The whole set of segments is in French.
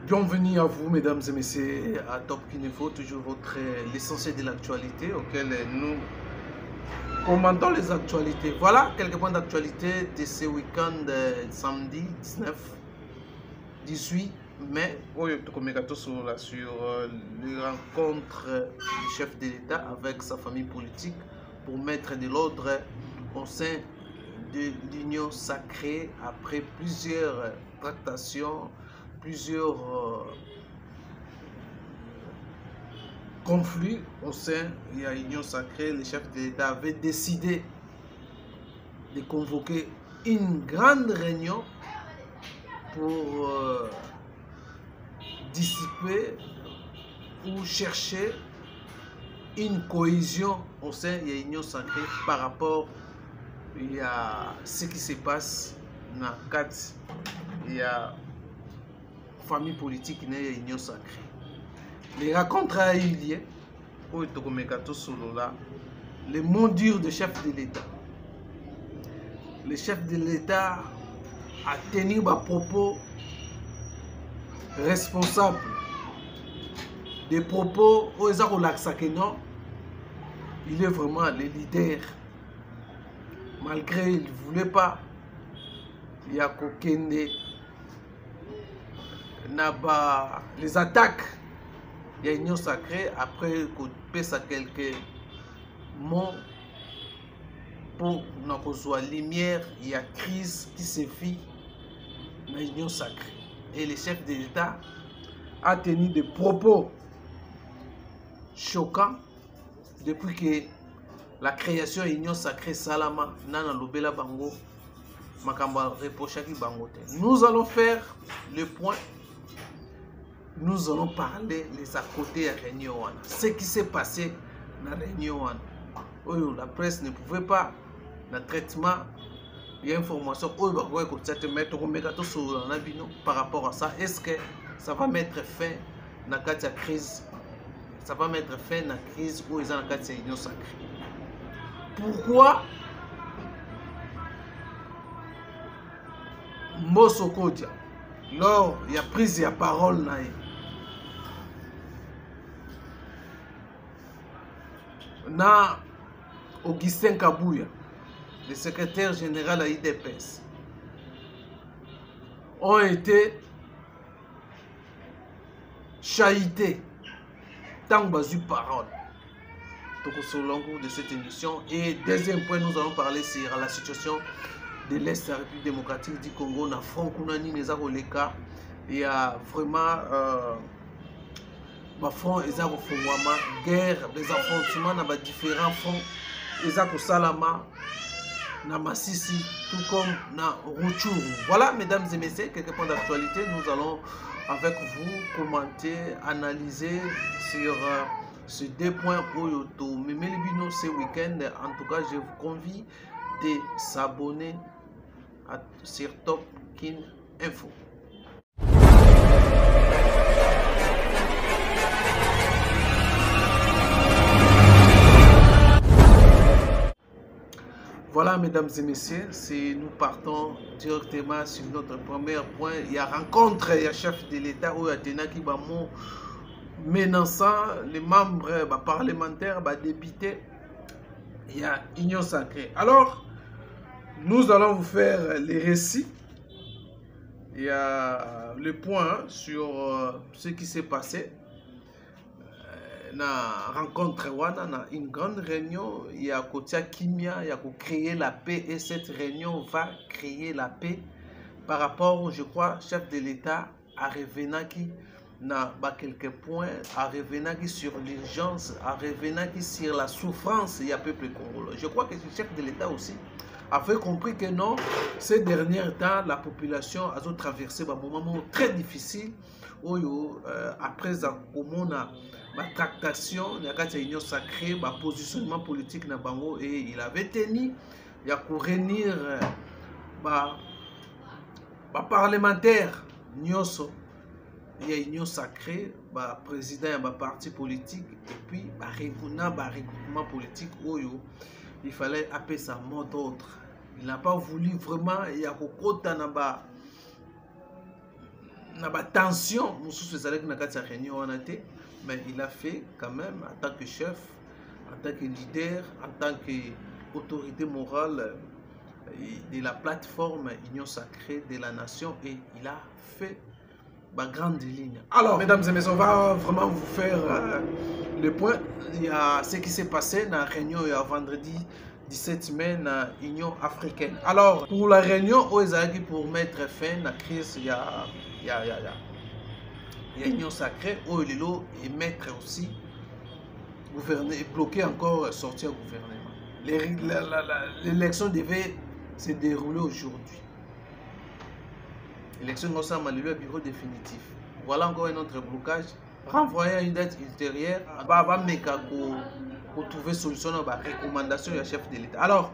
Bienvenue à vous, mesdames et messieurs, à Top Kinefo, toujours l'essentiel de l'actualité auquel nous commentons les actualités. Voilà quelques points d'actualité de ce week-end samedi 18 mai. Sur la rencontre du chef de l'État avec sa famille politique pour mettre de l'ordre au sein de l'Union sacrée après plusieurs tractations, plusieurs conflits au sein de l'Union sacrée. Le chef de l'État avait décidé de convoquer une grande réunion pour dissiper ou chercher une cohésion au sein de l'Union sacrée par rapport à ce qui se passe dans le cadre de la famille politique de l'Union sacrée. Les rencontres a eu lieu le mot dur du chef de l'État. Le chef de l'État a tenu des propos responsables, des propos où il est vraiment le leader. Malgré qu'il ne voulait pas, il y a les attaques. Il y a une union sacrée après qu'on pèse à quelques mots pour la lumière. Il y a crise qui se fait dans l'union sacrée. Et le chef de l'État a tenu des propos choquants depuis que la création de l'union sacrée Salama Nana Lobela Bango Makamba Repochaki Bangote. Nous allons faire le point. Nous allons parler les à côté de la réunion. Ce qui s'est passé dans la réunion. La presse ne pouvait pas, dans le traitement, il y a information par rapport à ça. Est-ce que ça va mettre fin à la crise? Ça va mettre fin à la crise où ils ont la l'union sacrée. Pourquoi Mbosso Kodia, lors il y a prise de parole, na Augustin Kabouya, le secrétaire général à IDPS, ont été chahités tant que basu parole. Donc au long cours de cette émission. Et deuxième point, nous allons parler sur la situation de l'Est de la République démocratique du Congo. Na front Kunani Nezaroleka. Il y a vraiment front Ezako Fongwama, guerre, des affrontements dans différents fronts. Ezako Salama, na Massissi, tout comme na Rutshuru. Voilà, mesdames et messieurs, quelques points d'actualité. Nous allons avec vous commenter, analyser sur ces deux points Oyoto. Memelibino ce week-end. En tout cas, je vous convie de s'abonner sur Top Kin Info. Voilà, mesdames et messieurs, si nous partons directement sur notre premier point, il y a rencontre, il y a chef de l'État où il y a Tenaki Bamo menaçant les membres parlementaires, députés, il y a Union sacrée. Alors, nous allons vous faire les récits. Il y a le point sur ce qui s'est passé. Na rencontre wana, une grande réunion, il y a Kotia Kimia, il y a créer la paix et cette réunion va créer la paix par rapport, je crois, chef de l'État à Revenaki na quelques points, à Revenaki sur l'urgence, à Revenaki sur la souffrance il y a peuple congolais. Je crois que le chef de l'État aussi a fait compris que non, ces derniers temps, la population a traversé un moment très difficile après la tractation de l'Union sacrée, le positionnement politique na bango, et il avait tenu il y a pour réunir parlementaire Nyoso, il y a Union sacrée, président et parti politique, et puis regroupement politique où il fallait appeler ça mot d'ordre. Il n'a pas voulu vraiment, il y a na ba tension mususu ezalaki na kati ya réunion wana te, mais il a fait quand même en tant que chef, en tant que leader, en tant qu'autorité morale de la plateforme Union Sacrée de la Nation, et il a fait ma grande ligne. Alors, mesdames et messieurs, on va vraiment vous faire le point. Il y a ce qui s'est passé dans la réunion il y a vendredi 17 mai dans l'Union africaine. Alors, pour la réunion, pour mettre fin à la crise, il y a l'Union Sacrée, où il et mettre aussi gouverner, bloquer encore sortir au gouvernement. L'élection devait se dérouler aujourd'hui. L'élection au bureau définitif. Voilà encore un autre blocage. Renvoyer à une date ultérieure, pour trouver solution à la recommandation du chef de l'État. Alors,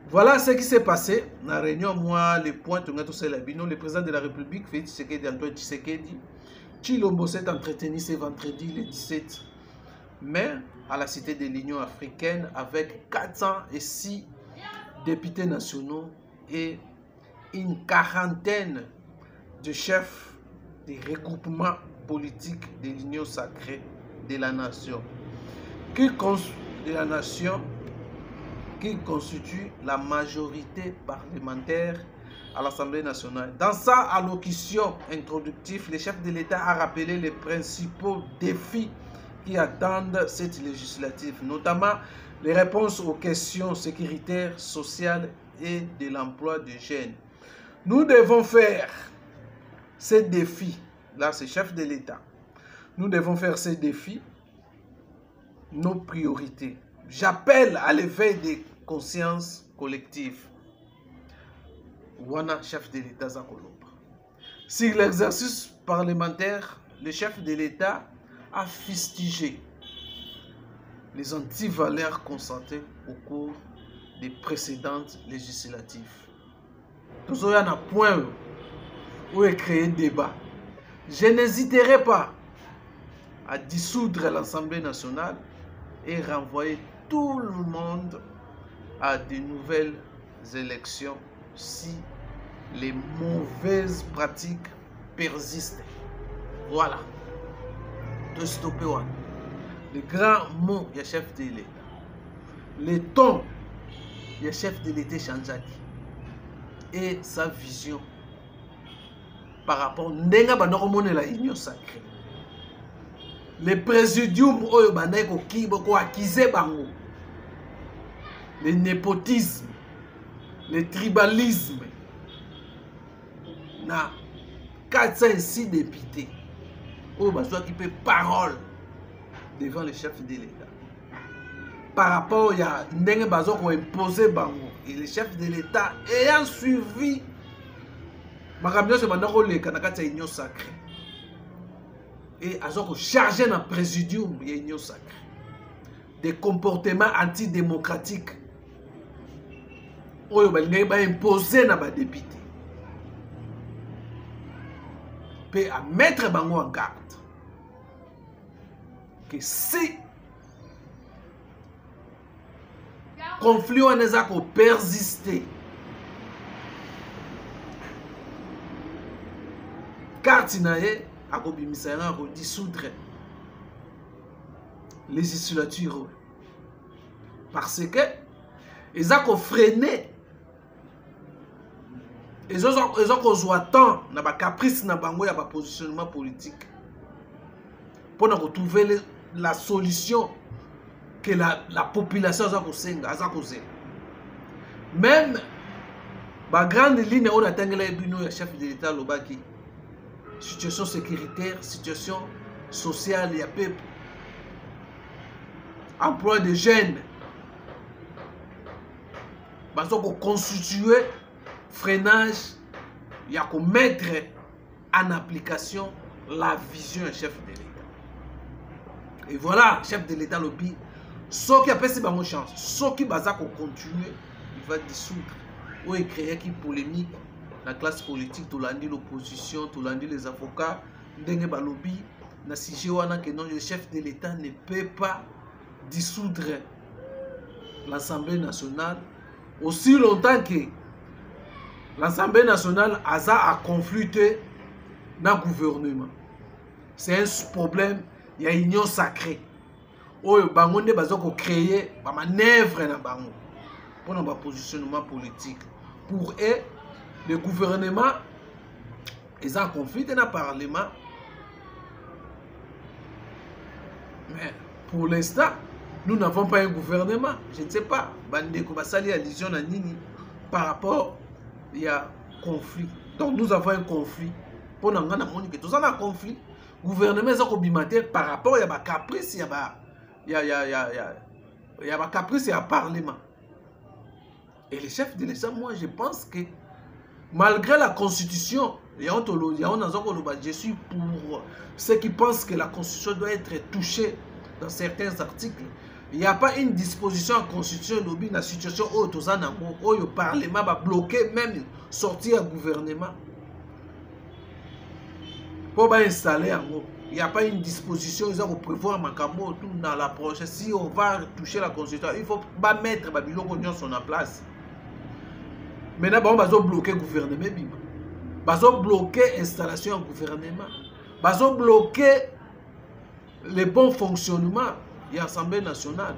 voilà ce qui s'est passé dans la réunion. Moi, les points, le président de la République, Félix Tshisekedi, Antoine Tshisekedi, Tshilombo s'est entretenu ce vendredi, le 17 mai, à la Cité de l'Union africaine, avec 406 députés nationaux et une quarantaine de chefs des regroupements politiques de l'Union Sacrée de la Nation, qui constitue la majorité parlementaire à l'Assemblée nationale. Dans sa allocution introductive, le chef de l'État a rappelé les principaux défis qui attendent cette législative, notamment les réponses aux questions sécuritaires, sociales et de l'emploi des jeunes. Nous devons faire ces défis, là c'est chef de l'État, nous devons faire ces défis nos priorités. J'appelle à l'éveil des consciences collectives. Wana chef de l'État Zakoloba. Sur l'exercice parlementaire, le chef de l'État a fustigé les antivaleurs constatées au cours des précédentes législatives. Tout ça, il y a un point où est créé débat. Je n'hésiterai pas à dissoudre l'Assemblée nationale et renvoyer tout le monde à de nouvelles élections si les mauvaises pratiques persistent. Voilà. De stopper one. Le grand mot, il y a chef de l'État. Le ton, il y a chef de l'État Chanjaki. Et sa vision par rapport à la Union Sacrée. Le présidium oyo bandai ko accuser bango, le népotisme, le tribalisme na 406 députés oyo bazwa qui peut parole devant le chef de l'État par rapport à ndenge bazo ko imposer bango, et le chef de l'État ayant suivi makamyo se bandako le kanakata Union Sacrée et a chargé dans le présidium de l'Union Sacrée des comportements antidémocratiques qui sont imposés dans les députés, et à mettre bango en garde que si conflit a persisté, carte nae a dissoudre les législatures parce que ils ont freiné, ils ont temps na ba caprice na bango ya ba positionnement politique pour retrouver la solution que la population a causé. Même la grande ligne où on a le chef de l'État Lobaki, situation sécuritaire, situation sociale, il y a peuple, emploi de jeunes, parce qu'on constituer freinage, il y a qu'on mettre en application la vision du chef de l'État. Et voilà, chef de l'État lobby, ce qui a passé par mon chance, ce qui va continuer, il va dissoudre ou créer qui polémique. La classe politique, tout l'année l'opposition, tout l'année les avocats, ndenge ba lobby, na sujet wana que non, le chef de l'État ne peut pas dissoudre l'Assemblée nationale aussi longtemps que l'Assemblée nationale a conflicté dans le gouvernement. C'est un problème, il y a une union sacrée. Où les gens ont créé des manœuvres pour notre positionnement politique. Pour eux, le gouvernement est en conflit dans le Parlement. Mais pour l'instant, nous n'avons pas un gouvernement. Je ne sais pas. Par rapport, il y a conflit. Donc nous avons un conflit. Pour nous, nous avons un conflit. Le gouvernement est par rapport à caprice, il y a caprice, il y a parlement. Et les chefs de l'État, moi je pense que malgré la constitution, je suis pour ceux qui pensent que la constitution doit être touchée dans certains articles. Il n'y a pas une disposition en constitution dans la situation où le parlement va bloquer même sortir du gouvernement. Pour installer en gros. Il n'y a pas une disposition, ils ont prévoir dans l'approche. Si on va toucher la constitution, il faut pas mettre Babylone sur la place. Maintenant, on va bloquer le gouvernement. On va bloquer l'installation du gouvernement. On va bloquer le bon fonctionnement de l'Assemblée nationale.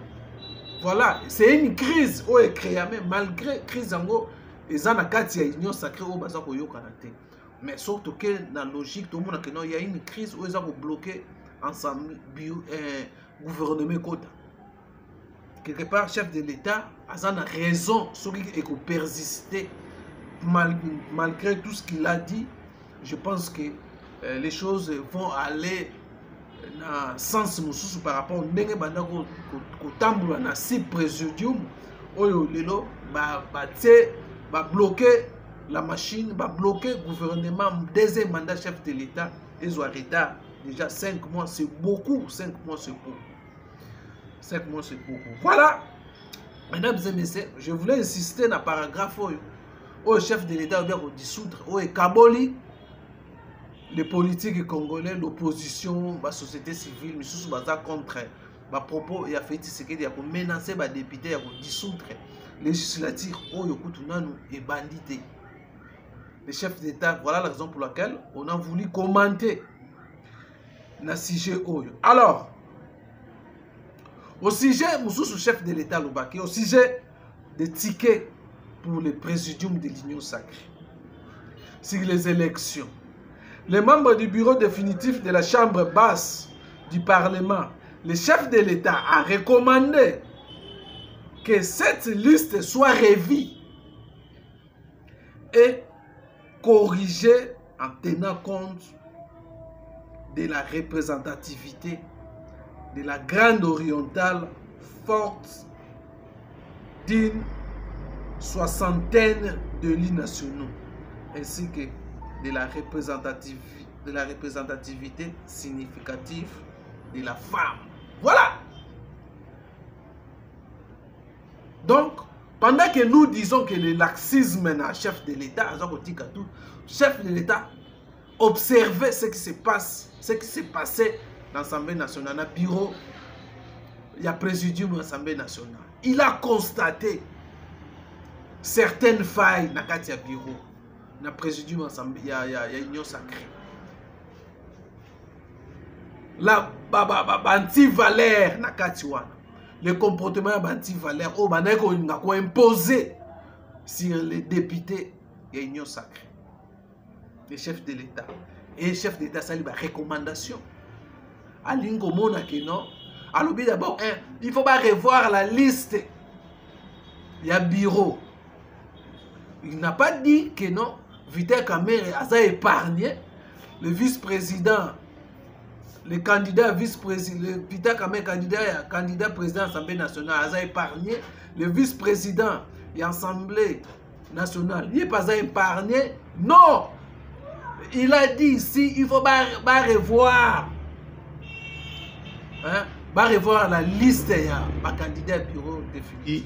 Voilà, c'est une crise où est créée, malgré la crise, il y a une union sacrée où il y a mais surtout que dans la logique, tout le monde il y a une crise où ils ont bloqué ensemble gouvernement. Quelque part, le chef de l'État a raison sur qu'il faut persister malgré tout ce qu'il a dit. Je pense que les choses vont aller dans le sens par rapport à ces présidium où va bloquer la machine, va bloquer le gouvernement, deuxième mandat chef de l'État, ils ont arrêté déjà 5 mois, c'est beaucoup, 5 mois c'est beaucoup. 5 mois c'est beaucoup. Voilà, mesdames et messieurs, je voulais insister dans le paragraphe où le chef de l'État doit dissoudre, où est Kaboli, les politiques congolais, l'opposition, la société civile, mais sous contre les propos, il a fait ce qu'il a menacé les députés, il a dissoudre législatif, où il est bandité. Les chefs d'État, voilà la raison pour laquelle on a voulu commenter le sujet. Alors, au sujet, le chef de l'État, au sujet des tickets pour le présidium de l'Union sacrée, sur les élections, les membres du bureau définitif de la Chambre basse du Parlement, le chef de l'État a recommandé que cette liste soit revue et corrigée en tenant compte de la représentativité de la Grande Orientale forte d'une soixantaine de lits nationaux, ainsi que de la représentativité significative de la femme. Voilà. Donc, pendant que nous disons que le laxisme est chef de l'État, le chef de l'État observait ce qui se passe, ce qui s'est passé dans l'Assemblée nationale, dans le bureau, il y a présidium de l'Assemblée nationale. Il a constaté certaines failles dans le bureau, dans le présidium de l'Assemblée, il y a union sacrée. La anti-valeur dans le comportement anti-valeur, on a imposé sur les députés de l'union sacrée, les chefs de l'État. Et les chefs d'État, ça a recommandation. Alingo mona que non. Alors, d'abord, il faut pas revoir la liste. Il y a bureau. Il n'a pas dit que non. Vital Kamerhe a épargné le vice-président, le candidat vice-président, Vital Kamerhe candidat président de l'Assemblée nationale, a épargné le vice-président de l'Assemblée nationale. Il n'est pas épargné. Non! Il a dit ici, il faut pas revoir. Revoir la liste des candidats au bureau définitif.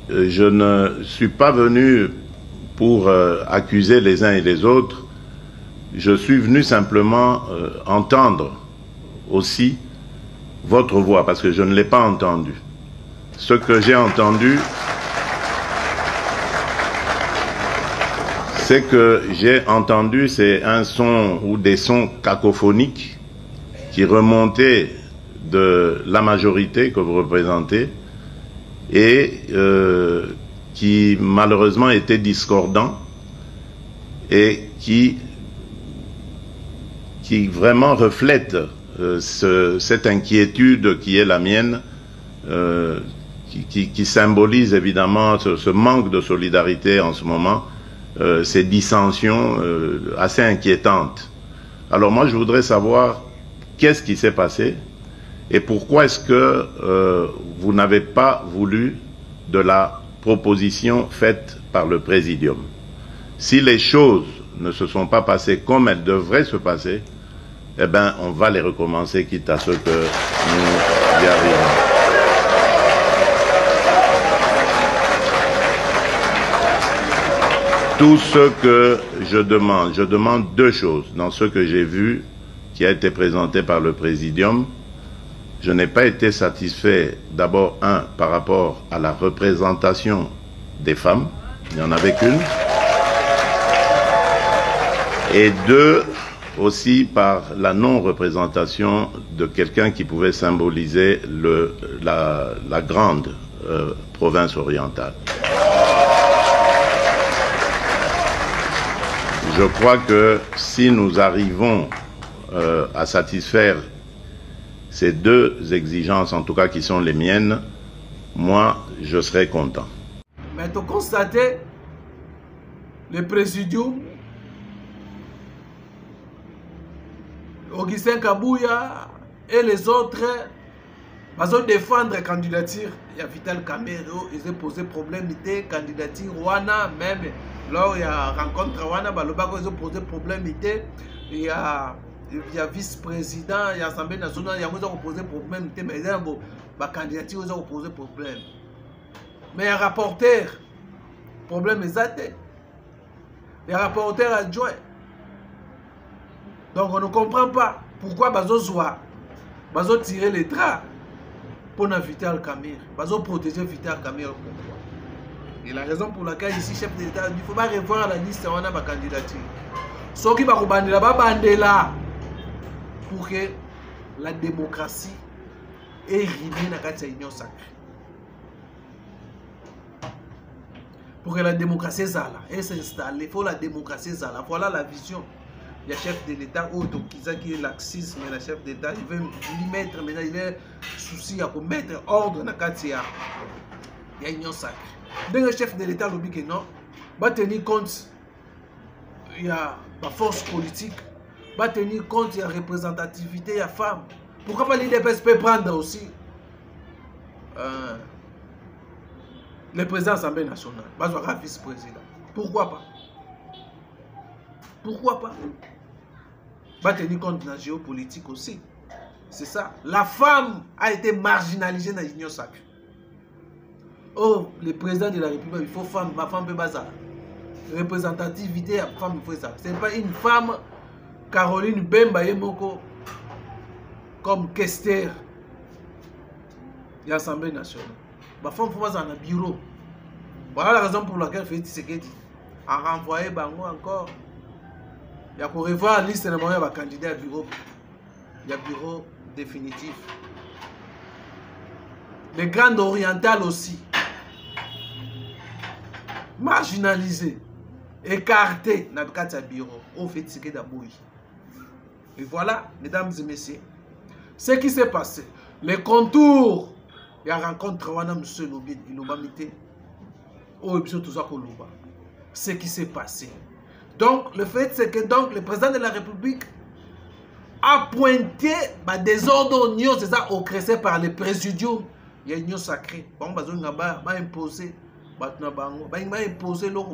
Je ne suis pas venu pour accuser les uns et les autres. Je suis venu simplement entendre aussi votre voix, parce que je ne l'ai pas entendu. Ce que j'ai entendu, Ce que j'ai entendu, c'est un son ou des sons cacophoniques qui remontaient de la majorité que vous représentez et qui malheureusement étaient discordants et qui vraiment reflètent cette inquiétude qui est la mienne, qui symbolise évidemment ce manque de solidarité en ce moment, ces dissensions assez inquiétantes. Alors moi je voudrais savoir qu'est-ce qui s'est passé et pourquoi est-ce que vous n'avez pas voulu de la proposition faite par le Présidium. Si les choses ne se sont pas passées comme elles devraient se passer, eh bien, on va les recommencer, quitte à ce que nous y arrivions. Tout ce que je demande deux choses. Dans ce que j'ai vu, qui a été présenté par le Présidium, je n'ai pas été satisfait, d'abord, par rapport à la représentation des femmes, il n'y en avait qu'une, et deux, aussi par la non-représentation de quelqu'un qui pouvait symboliser la grande province orientale. Je crois que si nous arrivons à satisfaire ces deux exigences, en tout cas qui sont les miennes, moi, je serai content. Mais tu constates, le Présidium, Augustin Kabouya et les autres, ils ont défendu la candidature. Il y a Vital Camero, ils ont posé problème de candidature. Wana, même lors il y a rencontre Wana, ils ont posé problème. Il y a vice-président, il y a l'Assemblée nationale, ils ont posé problème. Mais la candidature, ils ont posé problème. Mais il y a rapporteur, problème exact. Il y a rapporteur adjoint. Donc on ne comprend pas pourquoi Bazo tirer les draps pour Vital Camero. Bazo protéger Vital Camero. Pourquoi? Et la raison pour laquelle ici, chef d'État, il ne faut pas revoir la liste on a ma candidature. Ce qui va bandela pour que la démocratie est rimée dans la union sacrée. Pour que la démocratie s'installe, il faut la démocratie s'installe. Voilà la vision. Il y a chef de l'État, qui est laxisme, mais le chef d'État, il veut lui mettre, maintenant il a souci à mettre ordre dans le y a union sacrée. Dès que le chef de l'État lui dit que non, va tenir compte, il y a la force politique, va tenir compte, il y a représentativité, il y a femmes. Pourquoi pas l'IDPS peut prendre aussi le président de l'Assemblée nationale, va avoir vice-président. Pourquoi pas? Pourquoi pas? Va tenir compte de la géopolitique aussi. C'est ça. La femme a été marginalisée dans l'union sacrée. Oh, le président de la République, il faut femme, ma femme peut pas ça. Représentativité, la femme, il faut ça. Ce n'est pas une femme, Caroline Bemba Yemoko, comme Kester de l'Assemblée nationale. Ma femme, il faut pas ça dans le bureau. Voilà la raison pour laquelle Félix Tshisekedi a renvoyé Bango encore. Il y a pour revoir la liste de mon candidat à bureau. Il y a bureau définitif. Les grandes orientales aussi. Marginalisées. Écartées dans le bureau. Au fait, c'est que d'abord. Et voilà, mesdames et messieurs, ce qui s'est passé. Les contours. Il y a rencontre Wana M. Lobin. Il m'a mis. Oh, et puis tout ça qu'on l'oublie. Ce qui s'est passé. Donc, le fait, c'est que donc, le président de la République a pointé des ordres unions, c'est ça, oppressés par le Présidium. Il y a une union sacrée. Bon, il va imposer. Il va imposer l'eau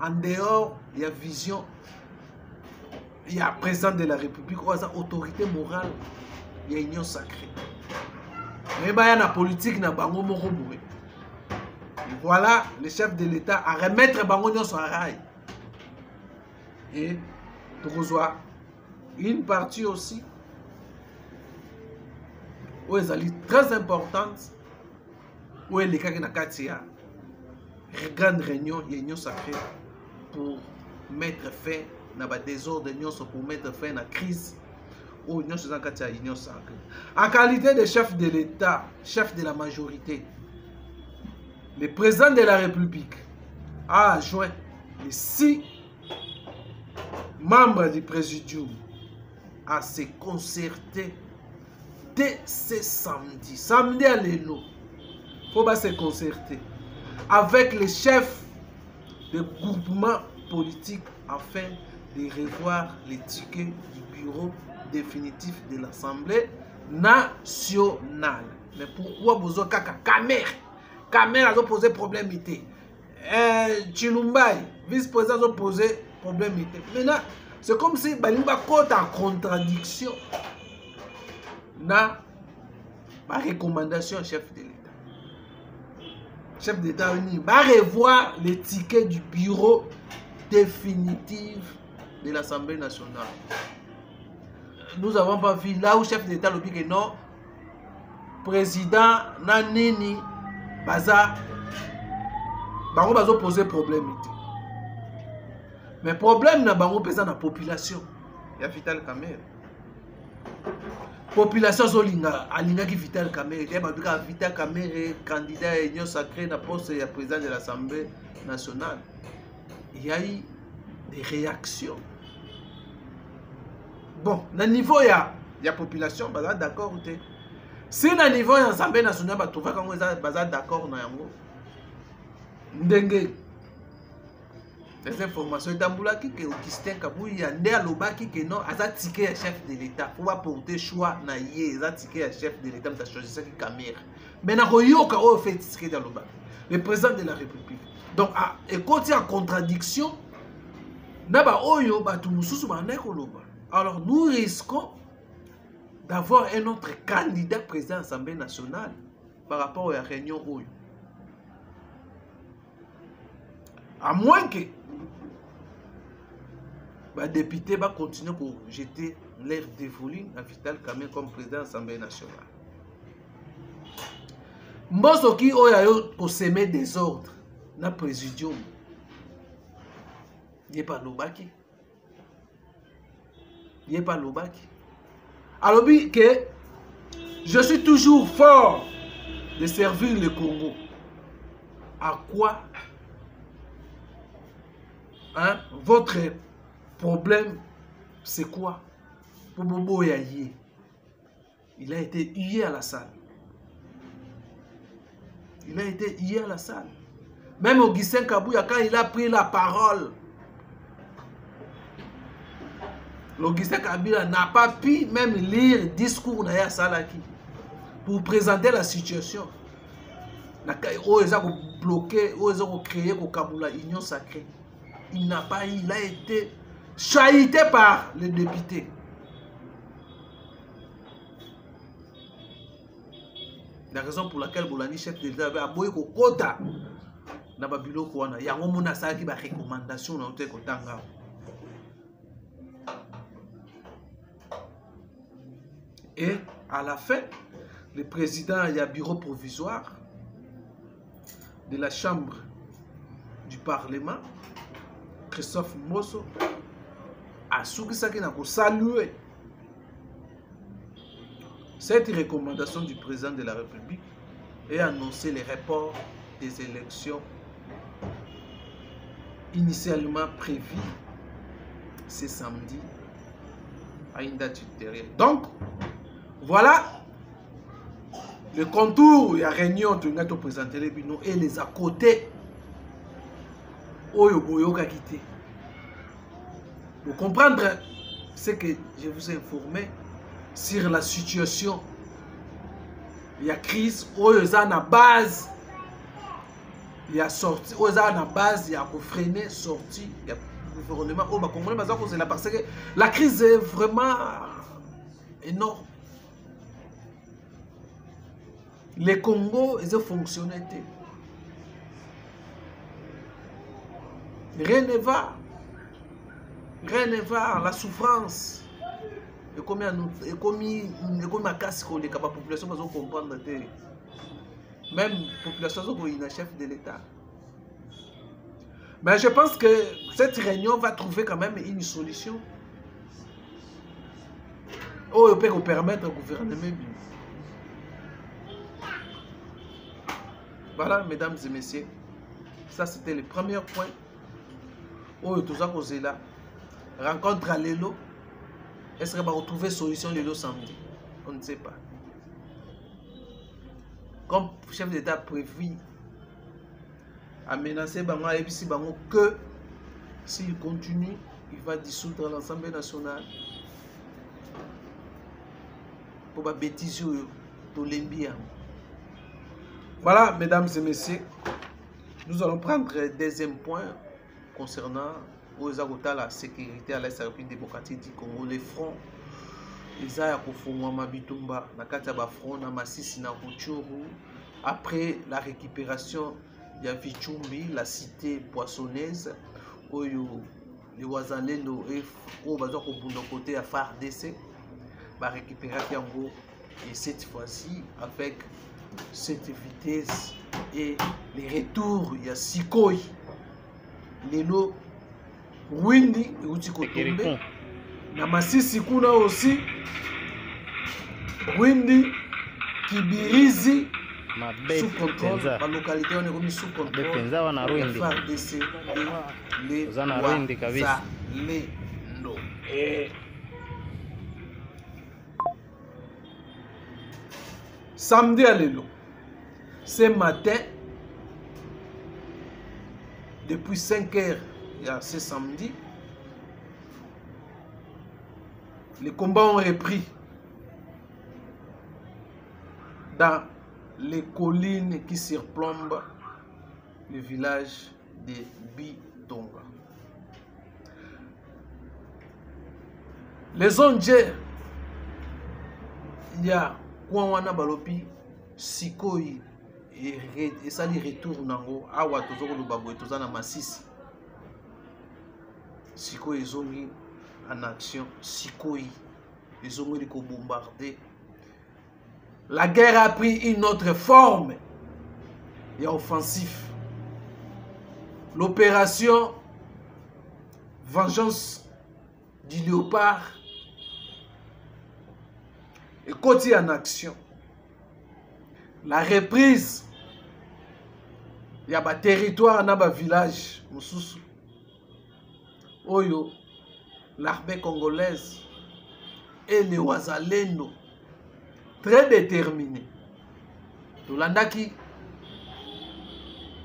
en dehors, il y a vision. Il y a président de la République, il y a autorité morale. Il y a une union sacrée. Mais il y a la politique, il y a bango moroboé. Voilà le chef de l'État à remettre bango union sur rail. Et tu reçois une partie aussi où elle est très importante, où elle est grande réunion, il y a une union sacrée pour mettre fin à la désordre, pour mettre fin à la crise. En qualité de chef de l'État, chef de la majorité, le président de la République a adjoint les 6 membres du présidium à se concerter dès ce samedi. Samedi à l'élo, il faut se concerter avec les chefs de groupements politiques afin de revoir les tickets du bureau définitif de l'Assemblée nationale. Mais pourquoi vous avez caméra? Caméra a posé problème. Chilumbai, vice-président, a posé problème. Maintenant, c'est comme si Balimba compte en contradiction dans la recommandation au chef de l'État. Chef d'État va revoir les tickets du bureau définitif de l'Assemblée nationale. Nous n'avons pas vu là où le chef d'État le dit que non, président Nanini Baza, Bango Bazo posé problème. Mais problème na Bango pesa na population. Il y a Vital Kamerhe. Population Zolinga, Alinga qui Vital Kamerhe. Il y a Vital Kamerhe, candidat à l'Union sacrée na poste de président de l'Assemblée nationale. Il y a eu des réactions. Bon, na niveau ya population, baza d'accord ou te. Si na niveau ya Assemblée nationale ba trouver comment baza d'accord na yango. Ndenge les informations etambula ki ke Augustin Kabuya nde alobaki ke non aza ticket ya chef de l'État pour apporter choix na ye aza ticket ya chef de l'État ta choisir ça ki Kamerhe. Mais na koyoka o fait ticket ya loba. Le président de la République. Donc et quand il y a contradiction na ba oyo ba tu mususu ba na koloba. Alors nous risquons d'avoir un autre candidat président de l'Assemblée nationale par rapport à la réunion Oyo. À moins que les députés vont continuer pour jeter l'air dévolu à Vital Kamerhe comme président de l'Assemblée nationale. Mboso qui a semé des ordres dans le présidium, il n'y a pas l'obaki. Il n'y a pas l'obaki. Alors, que je suis toujours fort de servir le Congo. À quoi hein? Votre problème, c'est quoi? Pour Bobo Yaye, il a été hué à la salle. Il a été hué à la salle. Même Augustin Kabuya, quand il a pris la parole, Augustin Kabila n'a pas pu même lire le discours de Naya Salaki pour présenter la situation. Ils ont bloqué, ils ont créé au Kaboula Union sacrée. Il n'a pas eu, il a été chahité par les députés. La raison pour laquelle Boulani, chef de l'État, a boyé au quota. N'a pas bilo quoi, il y a un moment où il y a une recommandation dans le Kotanga. Et à la fin, le président, il y a bureau provisoire de la Chambre du Parlement, Christophe Mosso, a salué cette recommandation du président de la République et annoncé les reports des élections initialement prévues ce samedi à une date ultérieure. Donc, voilà le contour, il y a réunion de nous présenter les binômes et les à côté. Oyo boyoka quitté. Pour comprendre ce que je vous ai informé sur la situation, il y a crise, oyo za na base, il y a sorti, oyo za na base, il y a freiner sorti, il y a gouvernement, oh bah comprenez pas ça c'est là parce que la crise est vraiment énorme. Les Congo, ils ont fonctionné. Rien ne va. Rien ne va. La souffrance. Et comme la casse que la population va comprendre. Même la population est un chef de l'État. Mais je pense que cette réunion va trouver quand même une solution. Oh, il peut vous permettre au gouvernement. Voilà, mesdames et messieurs. Ça, c'était le premier point. Oh, tout ça causé là. Rencontre à Lelo. Est-ce qu'on va retrouver solution Lelo samedi? On ne sait pas. Comme le chef d'État prévu à menacer Bango et puis Bango que s'il continue, il va dissoudre l'Assemblée nationale. Pour la bêtise de l'Embia. Voilà, mesdames et messieurs, nous allons prendre le deuxième point concernant la sécurité à l'Est de la République démocratique du Congo. Les fronts, les a Kofongwama Bitumba, Nakata front na Masisi na Ruchuru. Après la récupération de Vichumbi, la cité poissonnaise, les Wazalendo et côté à FARDC. Va récupérer Yango et cette fois-ci avec cette vitesse et les retours il y a Sikoi Lelo Windi et Utikotombe na Masisi kuna aussi Windi Kibirizi sous contrôle la localité on est remis sous contrôle de FARDC et les Wazalendo. Samedi à Lelo, ce matin, depuis 5 heures, il y a ce samedi, les combats ont repris dans les collines qui surplombent le village de Bitonga. Les Ondiers, il y a Kouawana Balopi, Sikoi et ça les retourne nango awa tozoko lubabo tozana Masisi. Sikoi ils ont mis en action, Sikoi ils ont mis bombarder. La guerre a pris une autre forme. Il y a offensif. L'opération Vengeance du Léopard et côté en action. La reprise, il y a un territoire dans un village, Oyo, l'armée congolaise et les Wazalendo, très déterminés. Tolandaki,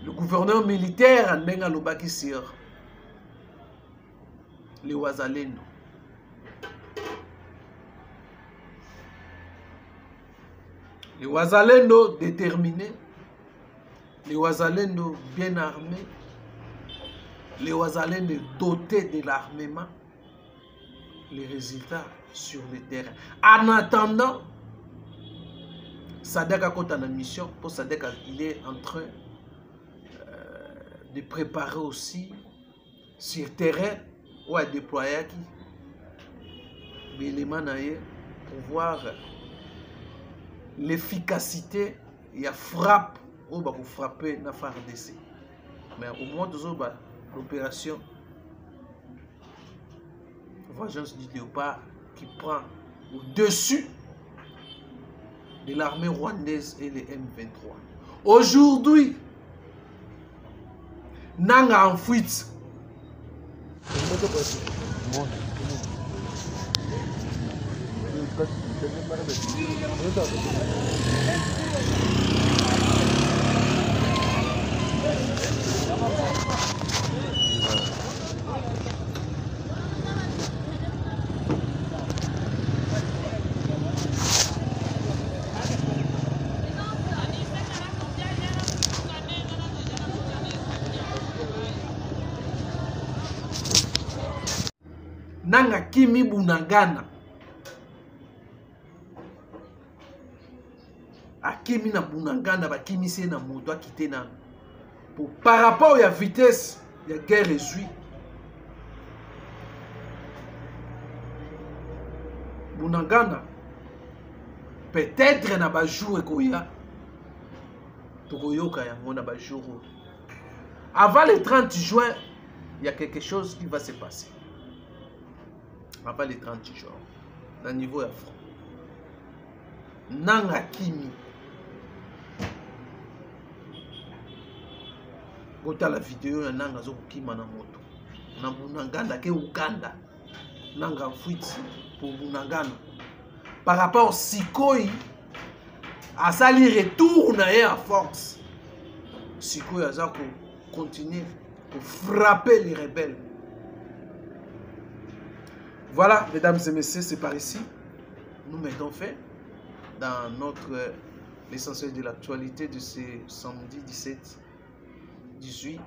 le gouverneur militaire en Bengalobaki sur les Wazalendo. Les Wazalendo déterminés, les Wazalendo bien armés, les Wazalendo dotés de l'armement, les résultats sur le terrain. En attendant, Sadek a côté en mission, pour Sadek il est en train de préparer aussi sur terrain ou à déployer les éléments pour voir l'efficacité et la frappe où va frapper na FARDC. Mais au moment de l'opération Vengeance du Léopard qui prend au-dessus de l'armée rwandaise et les M23. Aujourd'hui, Nanga en fuite. Nanga Kimi Bunagana. Akimi na Bunagana ba Kimi se na moto akite na. Par rapport à la vitesse de la guerre résuit. Bunagana peut-être na ba jour ekoya. Tokoyoka yango na ba jour. Avant le 30 juin il y a quelque chose qui va se passer. Avant les 30 jours. Dans le niveau de front. Nanga Kimi. Bota la vidéo ya nanga zo kima na moto. Na bunangana ke Uganda. Nanga fuiti pour bunangana. Par rapport au Sikoi, à ça lui retourne à force. Sikoi a ça continuer pour frapper les rebelles. Voilà, mesdames et messieurs, c'est par ici. Nous mettons fait dans notre l'essentiel de l'actualité de ce samedi 18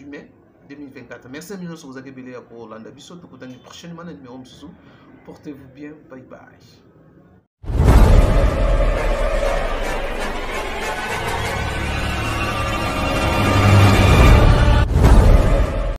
mai 2024. Merci à nous pour vous accueillir pour l'Andabiso. Nous vous prochainement un numéro. Portez-vous bien. Bye bye.